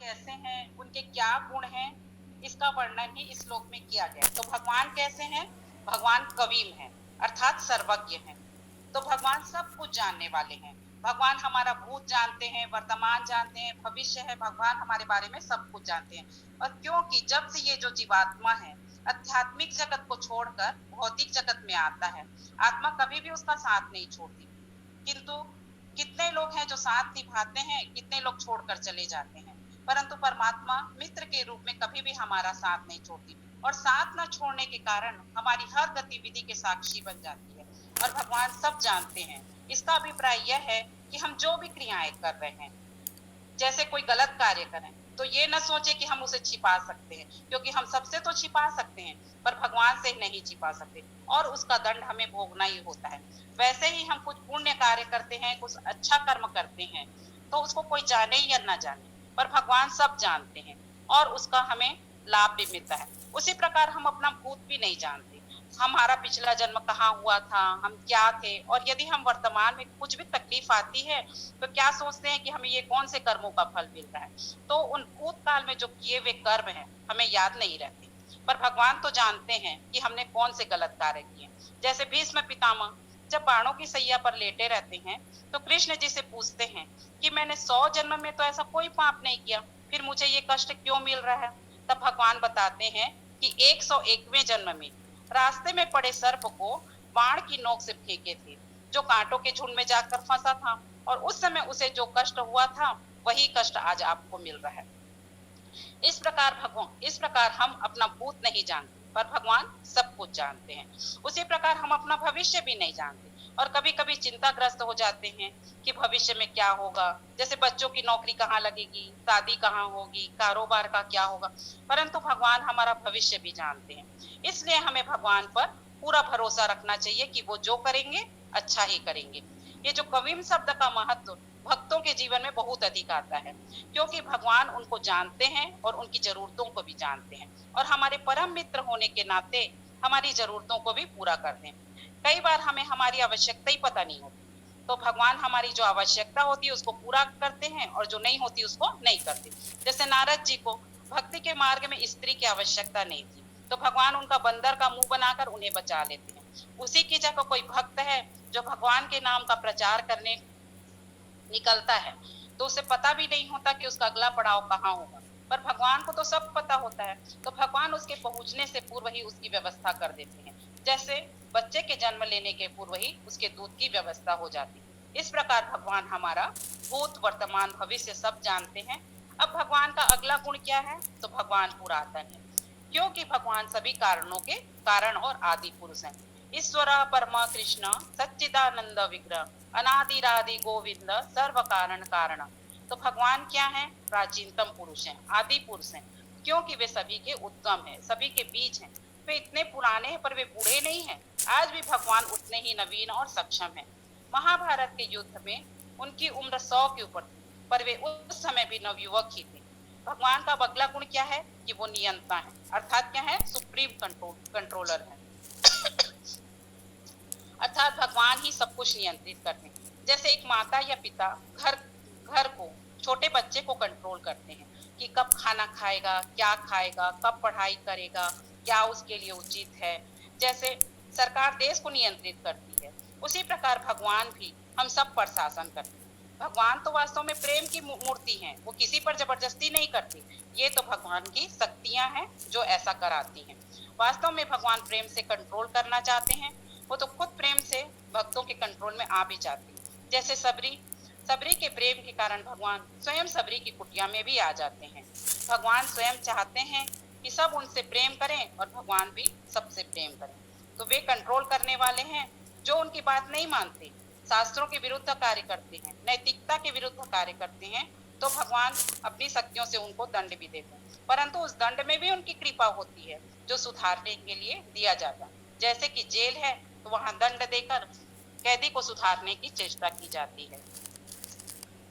कैसे हैं, उनके क्या गुण हैं, इसका वर्णन ही इस श्लोक में किया गया। तो भगवान कैसे हैं? भगवान कवीम हैं, अर्थात सर्वज्ञ हैं। तो भगवान सब कुछ जानने वाले हैं। भगवान हमारा भूत जानते हैं, वर्तमान जानते हैं, भविष्य है, भगवान हमारे बारे में सब कुछ जानते हैं। और क्योंकि जब से ये जो जीवात्मा है आध्यात्मिक जगत को छोड़कर भौतिक जगत में आता है, आत्मा कभी भी उसका साथ नहीं छोड़ती। किंतु कितने लोग हैं जो साथ निभाते हैं, कितने लोग छोड़कर चले जाते हैं। परंतु परमात्मा मित्र के रूप में कभी भी हमारा साथ नहीं छोड़ती, और साथ न छोड़ने के कारण हमारी हर गतिविधि के साक्षी बन जाती है। और भगवान सब जानते हैं। इसका अभिप्राय यह है कि हम जो भी क्रियाएं कर रहे हैं, जैसे कोई गलत कार्य करें, तो ये न सोचे कि हम उसे छिपा सकते हैं, क्योंकि हम सबसे तो छिपा सकते हैं पर भगवान से नहीं छिपा सकते, और उसका दंड हमें भोगना ही होता है। वैसे ही हम कुछ पुण्य कार्य करते हैं, कुछ अच्छा कर्म करते हैं, तो उसको कोई जाने या ना जाने, पर भगवान सब जानते हैं और उसका हमें लाभ भी मिलता है। उसी प्रकार हम अपना भूत भी नहीं जानते, हमारा पिछला जन्म कहाँ हुआ था, हम क्या थे, और यदि हम वर्तमान में कुछ भी तकलीफ आती है तो क्या सोचते हैं कि हमें ये कौन से कर्मों का फल मिल रहा है। तो उन भूतकाल में जो किए हुए कर्म हैं हमें याद नहीं रहते, पर भगवान तो जानते हैं कि हमने कौन से गलत कार्य किए। जैसे भीष्म पितामह जब बाणों की सैया पर लेटे रहते हैं तो कृष्ण जी से पूछते हैं कि मैंने 100 जन्म में तो ऐसा कोई पाप नहीं किया, फिर मुझे ये कष्ट क्यों मिल रहा है। तब भगवान बताते हैं कि 101वें जन्म में रास्ते में पड़े सर्प को बाण की नोक से फेंके थे, जो कांटों के झुंड में जाकर फंसा था, और उस समय उसे जो कष्ट हुआ था वही कष्ट आज आपको मिल रहा है। इस प्रकार हम अपना भूत नहीं जानते, पर भगवान सब कुछ जानते हैं। उसी प्रकार हम अपना भविष्य भी नहीं जानते, और कभी कभी चिंताग्रस्त हो जाते हैं कि भविष्य में क्या होगा, जैसे बच्चों की नौकरी कहाँ लगेगी, शादी कहाँ होगी, कारोबार का क्या होगा। परंतु भगवान हमारा भविष्य भी जानते हैं, इसलिए हमें भगवान पर पूरा भरोसा रखना चाहिए कि वो जो करेंगे अच्छा ही करेंगे। ये जो कवीम शब्द का महत्व भक्तों के जीवन में बहुत अधिक आता है, क्योंकि भगवान उनको जानते हैं और उनकी जरूरतों को भी जानते हैं, और हमारे परम मित्र होने के नाते हमारी जरूरतों को भी पूरा करते हैं। कई बार हमें हमारी आवश्यकता ही पता नहीं होती, तो भगवान हमारी जो आवश्यकता होती है उसको पूरा करते हैं, और जो नहीं होती उसको नहीं करते। जैसे नारद जी को भक्ति के मार्ग में स्त्री की आवश्यकता नहीं थी, तो भगवान उनका बंदर का मुंह बनाकर उन्हें बचा लेते हैं। उसी की जगह कोई भक्त है जो भगवान के नाम का प्रचार करने निकलता है, तो उसे पता भी नहीं होता कि उसका अगला पड़ाव कहाँ होगा, पर भगवान को तो सब पता होता है, तो भगवान उसके पहुंचने से पूर्व ही उसकी व्यवस्था कर देते हैं। जैसे बच्चे के जन्म लेने के पूर्व ही उसके दूध की व्यवस्था हो जाती है। इस प्रकार भगवान हमारा भूत वर्तमान भविष्य सब जानते हैं। अब भगवान का अगला गुण क्या है? तो भगवान पुरातन है, क्योंकि भगवान सभी कारणों के कारण और आदि पुरुष हैं। ईश्वर परमा कृष्ण सच्चिदानंद विग्रह अनादिरादि गोविंद सर्व कारण कारण। तो भगवान क्या है? प्राचीनतम पुरुष हैं, आदि पुरुष हैं, क्योंकि वे सभी के उद्गम है, सभी के बीच हैं। वे इतने पुराने हैं पर वे बूढ़े नहीं हैं, आज भी भगवान उतने ही नवीन और सक्षम हैं। महाभारत के युद्ध में उनकी उम्र 100 के ऊपर थी, पर वे उस समय भी नवयुवक ही थे। भगवान का अगला गुण क्या है? कि वो नियंता है, अर्थात क्या है? सुप्रीम कंट्रोलर है, अर्थात भगवान ही सब कुछ नियंत्रित करते हैं। जैसे एक माता या पिता घर को, छोटे बच्चे को कंट्रोल करते हैं कि कब खाना खाएगा, क्या खाएगा, कब पढ़ाई करेगा, क्या उसके लिए उचित है। जैसे सरकार देश को नियंत्रित करती है, उसी प्रकार भगवान भी हम सब पर शासन करते हैं। भगवान तो वास्तव में प्रेम की मूर्ति हैं, वो किसी पर जबरदस्ती नहीं करती। ये तो भगवान की शक्तियां हैं जो ऐसा कराती हैं। वास्तव में भगवान प्रेम से कंट्रोल करना चाहते हैं, वो तो खुद प्रेम से भक्तों के कंट्रोल में आ भी जाती है। जैसे सबरी के प्रेम के कारण भगवान स्वयं सबरी की कुटिया में भी आ जाते हैं। भगवान स्वयं चाहते हैं कि सब उनसे प्रेम करें और भगवान भी सबसे प्रेम करें, तो वे कंट्रोल करने वाले हैं। जो उनकी बात नहीं मानते, शास्त्रों के विरुद्ध कार्य करते हैं, नैतिकता के विरुद्ध कार्य करते हैं, तो भगवान अपनी शक्तियों से उनको दंड भी देते हैं। परंतु उस दंड में भी उनकी कृपा होती है जो सुधारने के लिए दिया जाता है। जैसे कि जेल है तो वहां दंड देकर कैदी को सुधारने की चेष्टा की जाती है।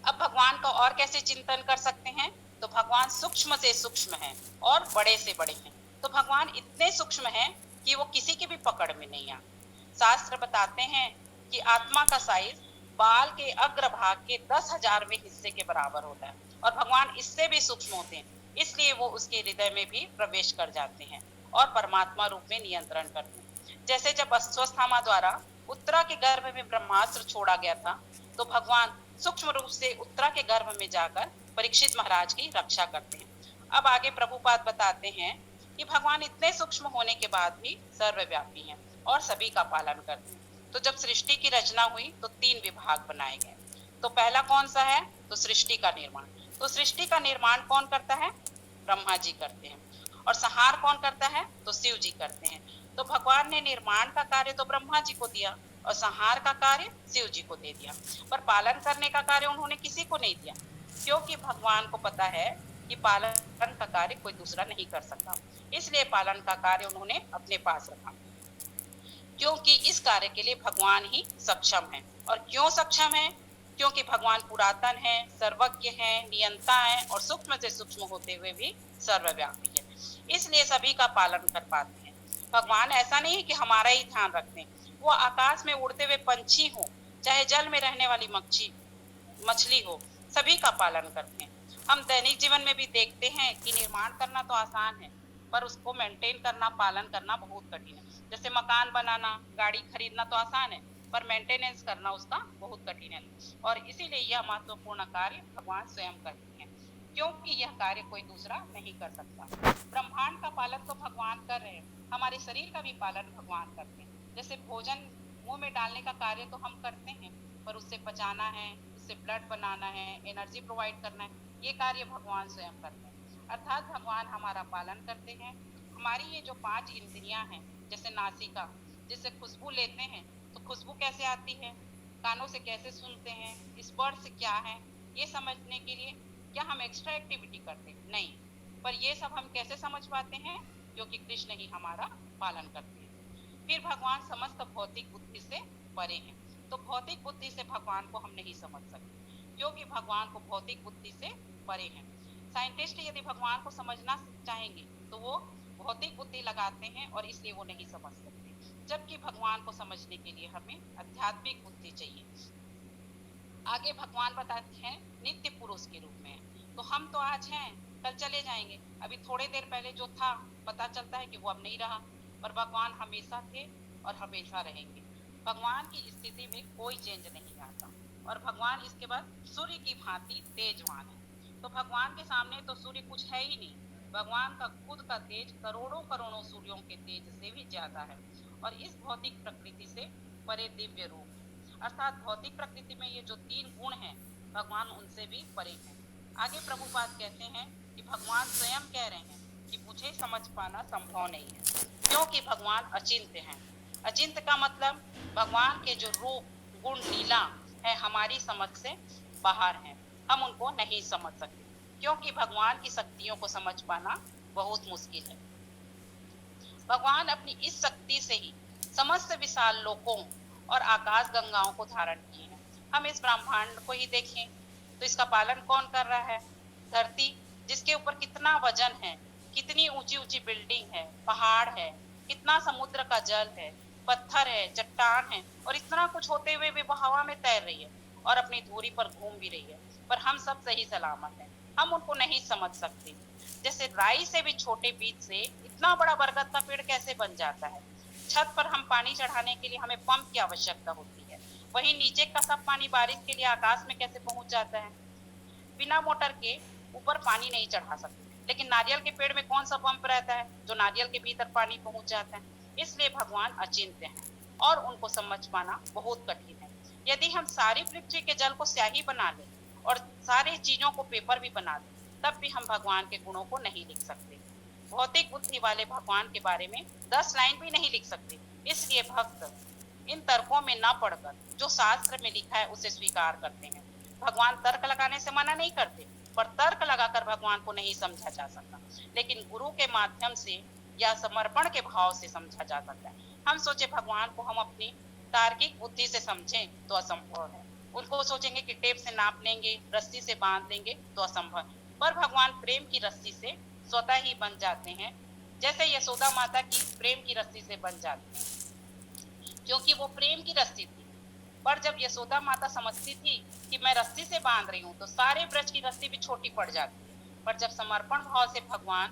अब भगवान का और कैसे चिंतन कर सकते हैं? तो भगवान सूक्ष्म से सूक्ष्म हैं और बड़े से बड़े हैं। तो भगवान इतने सूक्ष्म हैं कि वो किसी की भी पकड़ में नहीं आ। शास्त्र बताते हैं कि आत्मा का साइज बाल के अग्रभाग के 10,000वें हिस्से के बराबर होता है, और भगवान इससे भी सूक्ष्म होते हैं, इसलिए वो उसके हृदय में भी प्रवेश कर जाते हैं और परमात्मा रूप में नियंत्रण करते हैं। जैसे जब अश्वत्थामा द्वारा उत्तरा के गर्भ में ब्रह्मास्त्र छोड़ा गया था, तो भगवान सूक्ष्म रूप से उत्तरा के गर्भ में जाकर परीक्षित महाराज की रक्षा करते हैं। अब आगे प्रभुपाद बताते हैं कि भगवान इतने सूक्ष्म होने के बाद भी सर्वव्यापी हैं और सभी का पालन करते हैं। तो जब सृष्टि की रचना हुई तो 3 विभाग बनाए गए। तो पहला कौन सा है? तो सृष्टि का निर्माण। तो सृष्टि का निर्माण कौन करता है? ब्रह्मा जी करते हैं। और संहार कौन करता है? तो शिव जी करते हैं। तो भगवान ने निर्माण का कार्य तो ब्रह्मा जी को दिया और संहार का कार्य शिव जी को दे दिया, पर पालन करने का कार्य उन्होंने किसी को नहीं दिया, क्योंकि भगवान को पता है कि पालन का कार्य कोई दूसरा नहीं कर सकता। इसलिए पालन का कार्य उन्होंने अपने पास रखा, क्योंकि इस कार्य के लिए भगवान ही सक्षम है। और क्यों सक्षम है? क्योंकि भगवान पुरातन है, सर्वज्ञ है, नियंता है और सूक्ष्म से सूक्ष्म होते हुए भी सर्वव्यापी है, इसलिए सभी का पालन कर पाते हैं। भगवान ऐसा नहीं है कि हमारा ही ध्यान रखते हैं, वो आकाश में उड़ते हुए पंछी हो, चाहे जल में रहने वाली मछली हो, सभी का पालन करते हैं। हम दैनिक जीवन में भी देखते हैं कि निर्माण करना तो आसान है, पर उसको मेंटेन करना, पालन करना बहुत कठिन है। जैसे मकान बनाना, गाड़ी खरीदना तो आसान है, पर मेंटेनेंस करना उसका बहुत कठिन है। और इसीलिए यह महत्वपूर्ण कार्य भगवान स्वयं करते हैं, क्योंकि यह कार्य कोई दूसरा नहीं कर सकता। ब्रह्मांड का पालन तो भगवान कर रहे हैं, हमारे शरीर का भी पालन भगवान करते हैं। जैसे भोजन मुंह में डालने का कार्य तो हम करते हैं, पर उससे पचाना है, उससे ब्लड बनाना है, एनर्जी प्रोवाइड करना है, ये कार्य भगवान स्वयं करते हैं। अर्थात भगवान हमारा पालन करते हैं। हमारी ये जो 5 इंद्रियां हैं, जैसे नासिका, जिससे खुशबू लेते हैं, तो खुशबू कैसे आती है, कानों से कैसे सुनते हैं, स्पर्श क्या है, ये समझने के लिए क्या हम एक्स्ट्रा एक्टिविटी करते हैं? नहीं, पर ये सब हम कैसे समझ पाते हैं? क्योंकि कृष्ण ही हमारा पालन करते हैं। फिर भगवान समस्त भौतिक बुद्धि से परे हैं। तो भौतिक बुद्धि से भगवान को हम नहीं समझ सकते, क्योंकि भगवान को भौतिक बुद्धि से परे हैं। साइंटिस्ट यदि भगवान को समझना चाहेंगे तो वो भौतिक बुद्धि लगाते हैं और इसलिए वो नहीं समझ सकते, जबकि भगवान को समझने के लिए हमें आध्यात्मिक बुद्धि चाहिए। आगे भगवान बताते हैं नित्य पुरुष के रूप में। तो हम तो आज हैं, कल चले जाएंगे, अभी थोड़ी देर पहले जो था पता चलता है कि वो अब नहीं रहा, पर भगवान हमेशा थे और हमेशा रहेंगे। भगवान की स्थिति में कोई चेंज नहीं आता, और भगवान इसके बाद सूर्य की भांति तेजवान है। तो भगवान के सामने तो सूर्य कुछ है ही नहीं, भगवान का खुद का तेज करोड़ों करोड़ों सूर्यों के तेज से भी ज्यादा है, और इस भौतिक प्रकृति से परे दिव्य रूप, अर्थात भौतिक प्रकृति में ये जो 3 गुण हैं, भगवान उनसे भी परे हैं। आगे प्रभुपाद कहते हैं कि भगवान स्वयं कह रहे हैं कि मुझे समझ पाना संभव नहीं है, क्योंकि भगवान अचिंत्य हैं। अचिंत्य का मतलब भगवान के जो रूप, गुण, लीला है हमारी समझ से बाहर हैं, हम उनको नहीं समझ सकते, क्योंकि भगवान की शक्तियों को समझ पाना बहुत मुश्किल है। भगवान अपनी इस शक्ति से ही समस्त विशाल लोकों और आकाश गंगाओं को धारण किए हैं। हम इस ब्रह्मांड को ही देखें तो इसका पालन कौन कर रहा है? धरती, जिसके ऊपर कितना वजन है, कितनी ऊंची ऊंची बिल्डिंग है, पहाड़ है, कितना समुद्र का जल है, पत्थर है, चट्टान है, और इतना कुछ होते हुए भी वो हवा में तैर रही है और अपनी धुरी पर घूम भी रही है, पर हम सब सही सलामत हैं, हम उनको नहीं समझ सकते। जैसे राई से भी छोटे बीज से इतना बड़ा बरगद का पेड़ कैसे बन जाता है? छत पर हम पानी चढ़ाने के लिए हमें पंप की आवश्यकता होती है, वहीं नीचे का सब पानी बारिश के लिए आकाश में कैसे पहुंच जाता है? बिना मोटर के ऊपर पानी नहीं चढ़ा सकते, लेकिन नारियल के पेड़ में कौन सा पंप रहता है जो नारियल के भीतर पानी पहुंच जाता है? इसलिए भगवान अचिंत्य हैं और उनको समझ पाना बहुत कठिन है। यदि हम सारी पृथ्वी के जल को स्याही बना लें और सारी चीजों को पेपर भी बना दें, तब भी हम भगवान के गुणों को नहीं लिख सकते। भौतिक बुद्धि वाले भगवान के बारे में 10 लाइन भी नहीं लिख सकते। इसलिए भक्त इन तर्कों में न पढ़कर जो शास्त्र में लिखा है उसे स्वीकार करते हैं। भगवान तर्क लगाने से मना नहीं करते, पर तर्क लगाकर भगवान को नहीं समझा जा सकता, लेकिन गुरु के माध्यम से या समर्पण के भाव से समझा जा सकता है। हम सोचे भगवान को हम अपनी तार्किक बुद्धि से समझें तो असंभव है। उनको सोचेंगे कि टेप से नाप लेंगे, रस्सी से बांध लेंगे तो असंभव, पर भगवान प्रेम की रस्सी से स्वतः ही बन जाते हैं, जैसे यशोदा माता की प्रेम की रस्सी से बन जाते हैं, क्योंकि वो प्रेम की रस्सी थी। पर जब यशोदा माता समझती थी कि मैं रस्सी से बांध रही हूँ तो सारे ब्रज की रस्सी भी छोटी पड़ जाती है। पर जब समर्पण भाव से भगवान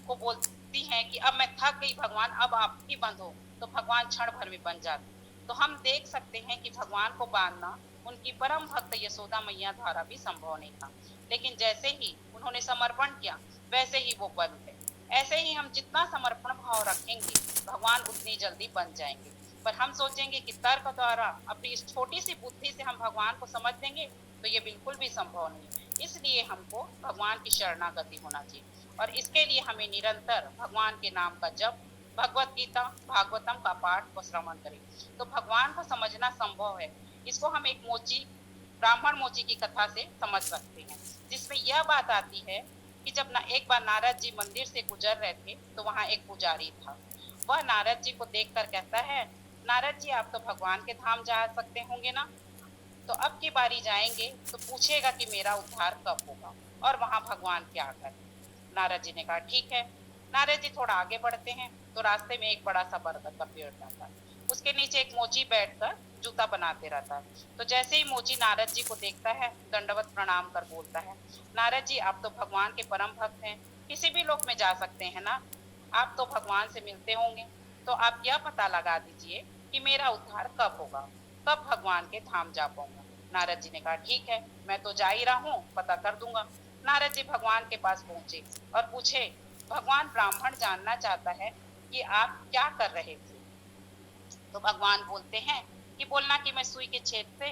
को बोलती हैं कि अब मैं थक गई भगवान, अब आप ही बंधो, तो भगवान क्षण भर में बन जाते। तो हम देख सकते हैं कि भगवान को बांधना उनकी परम भक्त यशोदा मैया द्वारा भी संभव नहीं था, लेकिन जैसे ही उन्होंने समर्पण किया वैसे ही वो बन गए। ऐसे ही हम जितना समर्पण भाव रखेंगे भगवान उतनी जल्दी बन जाएंगे। पर हम सोचेंगे कि तर्क द्वारा अपनी इस छोटी सी बुद्धि से हम भगवान को समझ देंगे, तो ये बिल्कुल भी संभव नहीं। इसलिए हमको भगवान की शरणागति होना चाहिए और इसके लिए हमें निरंतर भगवान के नाम का जप, भगवत गीता भागवतम का पाठ व श्रवण करें तो भगवान को समझना संभव है। इसको हम एक मोची, ब्राह्मण मोची की कथा से समझ सकते हैं, जिसमें यह बात आती है कि जब एक बार नारद जी मंदिर से गुजर रहे थे तो वहां एक पुजारी था। वह नारद जी को देखकर कहता है, नारद जी आप तो भगवान के धाम जा सकते होंगे ना, तो अब की बारी जाएंगे तो पूछेगा कि मेरा उद्धार कब होगा और वहां भगवान क्या करें। नारद जी ने कहा ठीक है। नारद जी थोड़ा आगे बढ़ते हैं तो रास्ते में एक बड़ा सा बरगद का पेड़ रहता है, उसके नीचे एक मोची बैठकर जूता बनाते रहता है। तो जैसे ही मोची नारद जी को देखता है दंडवत प्रणाम कर बोलता है, नारद जी आप तो भगवान के परम भक्त हैं, किसी भी लोक में जा सकते हैं ना, आप तो भगवान से मिलते होंगे, तो आप यह पता लगा दीजिए कि मेरा उद्धार कब होगा, कब भगवान के धाम जा पाऊंगा। नारद जी ने कहा ठीक है, मैं तो जा ही रहा हूँ, पता कर दूंगा। नारद जी भगवान के पास पहुंचे और पूछे, भगवान ब्राह्मण जानना चाहता है कि आप क्या कर रहे थे। तो भगवान बोलते हैं कि बोलना कि मैं सुई के छेद से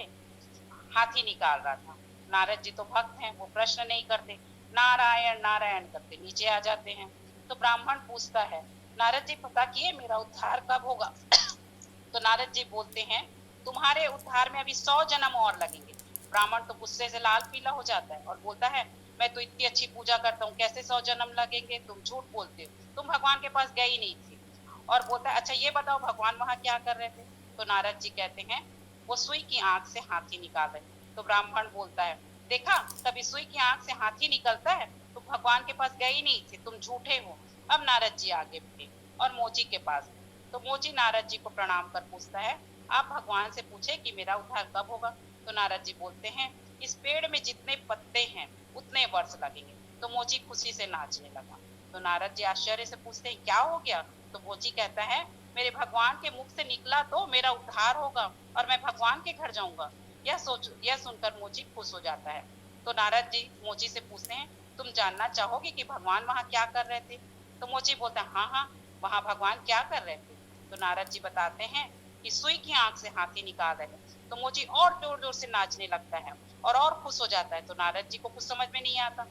हाथी निकाल रहा था। नारद जी तो भक्त हैं, वो प्रश्न नहीं करते, नारायण नारायण करते नीचे आ जाते हैं। तो ब्राह्मण पूछता है, नारद जी पता किए मेरा उद्धार कब होगा। तो नारद जी बोलते हैं, तुम्हारे उद्धार में अभी 100 जन्म और लगेंगे। ब्राह्मण तो गुस्से से लाल पीला हो जाता है और बोलता है, मैं तो इतनी अच्छी पूजा करता हूँ, कैसे 100 जन्म लगेंगे, तुम झूठ बोलते हो, तुम भगवान के पास गए ही नहीं थे। और बोलता है, अच्छा ये बताओ भगवान वहां क्या कर रहे थे। तो नारद जी कहते हैं, वो सुई की आंख से हाथी निकाल रहे। तो ब्राह्मण बोलता है, देखा कभी सुई की आंख से हाथी निकलता है, तो भगवान के पास गए ही नहीं थे, तुम झूठे हो। अब नारद जी आगे बढ़े और मोची के पास। तो मोची नारद जी को प्रणाम कर पूछता है, आप भगवान से पूछे कि मेरा उद्धार कब होगा। तो नारद जी बोलते हैं, इस पेड़ में जितने पत्ते हैं उतने वर्ष लगेंगे। तो मोची खुशी से नाचने लगा। तो नारद जी आश्चर्य से पूछते हैं, क्या हो गया। तो मोची कहता है, मेरे भगवान के मुख से निकला तो मेरा उद्धार होगा और मैं भगवान के घर जाऊंगा। यह सुनकर मोची खुश हो जाता है। तो नारद जी मोची से पूछते हैं, तुम जानना चाहोगे कि भगवान वहां क्या कर रहे थे। तो मोची बोलता है, हाँ हाँ, वहां भगवान क्या कर रहे थे। तो नारद जी बताते हैं कि सुई की आंख से हाथी निकाल रहे हैं। तो मोची और जोर जोर से नाचने लगता है और खुश हो जाता है। तो नारद जी को कुछ समझ में नहीं आता,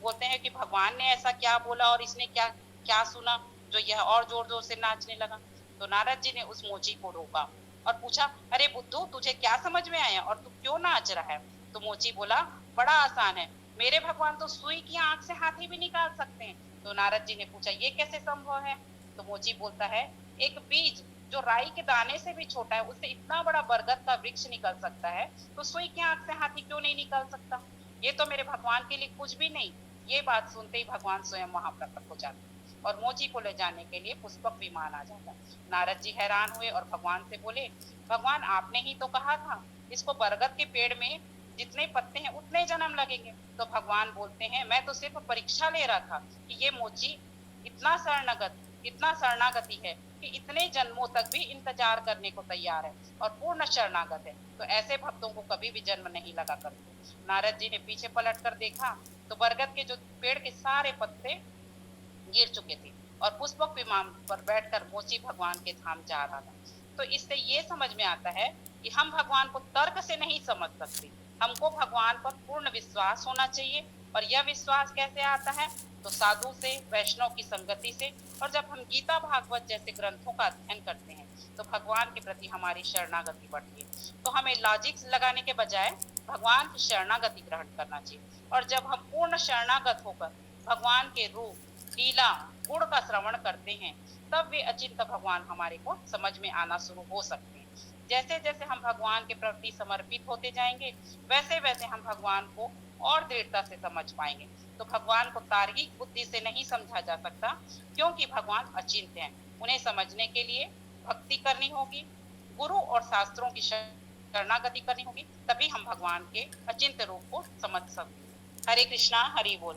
बोलते हैं कि भगवान ने ऐसा क्या बोला और इसने क्या क्या सुना जो यह और जोर जोर से नाचने लगा। तो नारद जी ने उस मोची को रोका और पूछा, अरे बुद्धू तुझे क्या समझ में आया और तू क्यों नाच रहा है। तो मोची बोला, बड़ा आसान है, मेरे भगवान तो सुई की आंख से हाथी भी निकाल सकते हैं। तो नारद जी ने पूछा, ये कैसे संभव है। तो मोची बोलता है, एक बीज जो राई के दाने से भी छोटा है उससे इतना बड़ा बरगद का वृक्ष निकल सकता है, तो सुई की आंख से हाथी क्यों नहीं निकल सकता। ये तो मेरे भगवान के लिए कुछ भी नहीं। ये बात सुनते ही भगवान स्वयं वहां प्रकट हो जाते और मोची को ले जाने के लिए पुष्पक विमान आ जाता। नारद जी हैरान हुए और भगवान से बोले, भगवान आपने ही तो कहा था इसको बरगद के पेड़ में जितने पत्ते हैं उतने जन्म लगेंगे। तो भगवान बोलते हैं, मैं तो सिर्फ परीक्षा ले रहा था कि ये मोची इतना शरणागति है कि इतने जन्मों तक भी इंतजार करने को तैयार है और पूर्ण शरणागत है, तो ऐसे भक्तों को कभी भी जन्म नहीं लगा करते। नारद जी ने पीछे पलट कर देखा तो बरगद के जो पेड़ के सारे पत्ते गिर चुके थे और पुष्पक विमान पर बैठकर मोची भगवान के धाम जा रहा था। तो इससे ये समझ में आता है कि हम भगवान को तर्क से नहीं समझ सकते, हमको भगवान पर पूर्ण विश्वास होना चाहिए। और यह विश्वास कैसे आता है, तो साधु से, वैष्णव की संगति से। और जब हम गीता भागवत जैसे ग्रंथों का अध्ययन करते हैं तो भगवान के प्रति हमारी शरणागति बढ़ती है। तो हमें लॉजिक लगाने के बजाय भगवान की शरणागति ग्रहण करना चाहिए। और जब हम पूर्ण शरणागत होकर भगवान के रूप, लीला, गुण का श्रवण करते हैं तब वे अचिंत भगवान हमारे को समझ में आना शुरू हो सकते हैं। जैसे जैसे हम भगवान के प्रति समर्पित होते जाएंगे वैसे वैसे हम भगवान को और दृढ़ता से समझ पाएंगे। तो भगवान को तार्किक बुद्धि से नहीं समझा जा सकता, क्योंकि भगवान अचिंत्य हैं। उन्हें समझने के लिए भक्ति करनी होगी, गुरु और शास्त्रों की शरणागति करनी होगी, तभी हम भगवान के अचिंत्य रूप को समझ सकते। हरे कृष्णा, हरि बोल।